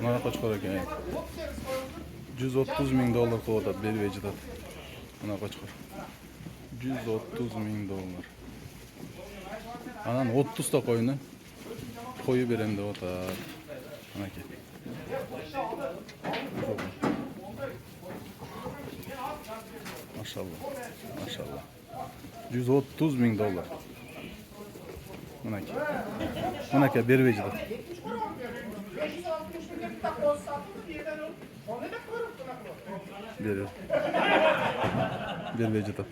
Mana qo'chqor ekan. 130 ming dollar qo'yadi bervejida. Mana qo'chqor. 130 ming dollar. Anan 30 ta qo'yni qo'yib berem deb o'tar. Mana ke. Maşallah. Maşallah. 130 ming dollar. Mana ke. Mana ke bervejida. Veriyor. Bir vecida.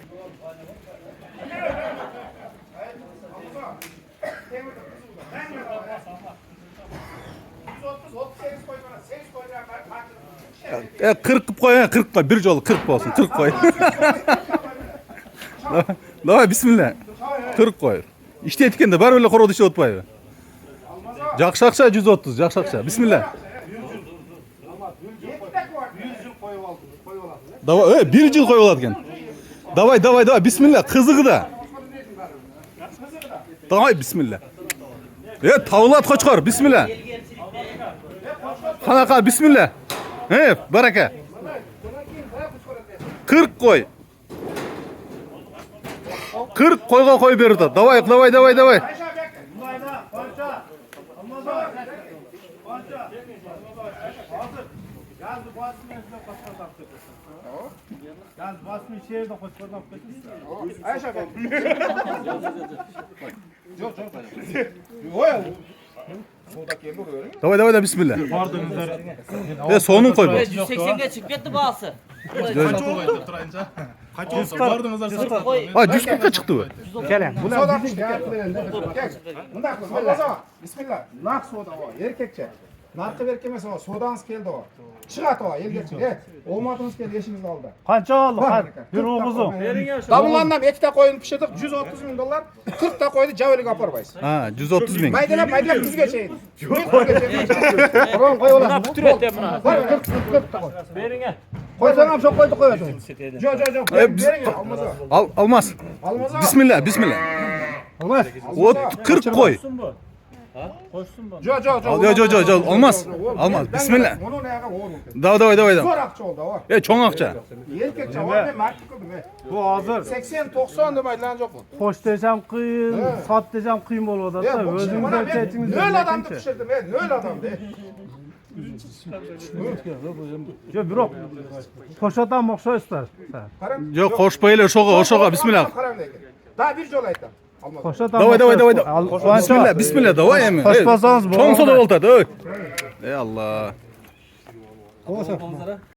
Ya 40 koy ya 40 koy bir yolu 40 olsun 40 koy. Davay bismillah. 40 koy. İşte etkende var öyle korodu işe otpay. Jakşakça 130 jakşakça bismillah. Davay bir yıl koy olarken. Davay bismillah kızığı da. Davay bismillah. Tavlat koçkar bismillah. Kanaka bismillah. Baraka. 40 koy. 40 koyga koy berdi. Davay. Gaz basmış şehirde koşkordan koşuyorsun. Ayşe ben. Yok. Oya. Buradaki yerine görüyorum. Davay bismillah. Pardon üzere. Sonun koy bak. 180'e çıkıp gitti bağısı. Kaç oldu turayınca? Kaç oldu? Pardon üzere. 140'a çıktı bu. Gelen. Bunlar bizim kıyafetlerinde. Bundan bismillah. Nak soda o. Erkekçe. Narkı verkemesi o. Sodanız geldi o. Çıkat o. Erkekçe. Evet. Olmadığınız geldi. Yeşimiz aldı. Kaç oldu? Bir oğuzum. Davullandan 2 ta koyun pişirdik. 130 bin dolar. 40 ta koydu. Caveli kapar bayız. Ha 130 bin. Maydalap biz geçeyim. Koyun koy olasın. Pütür et ya buna. 40 ta koy. Verin gel. Koysana çok koydu koyuyorsun. Almaz. Almaz ha. Bismillah. Almaz. O 40 koy. Koşsun bu. Jo. Olmaz. Bismillah. Onun ayağı oğlum. Davay. Zor akça oldu o. Çoğun akça. Erkekçe o ben mark kıldım. Bu hazır. 80-90 demay lan yok mu? Hoş diyeceğim kıyım, sat diyeceğim kıyım olur da. Özümden çetiniz. Nöl adamdı pişirdim. Nöl adamdı. Yo bürok. Poşatan mokşa ister. Yok koşbayla oşoğa bismillah. Daha bir yol ayttam. Poşatan Davay. Bismillah davay emi. Koşmasanız bu. Çoğun soda oldu. Ey Allah.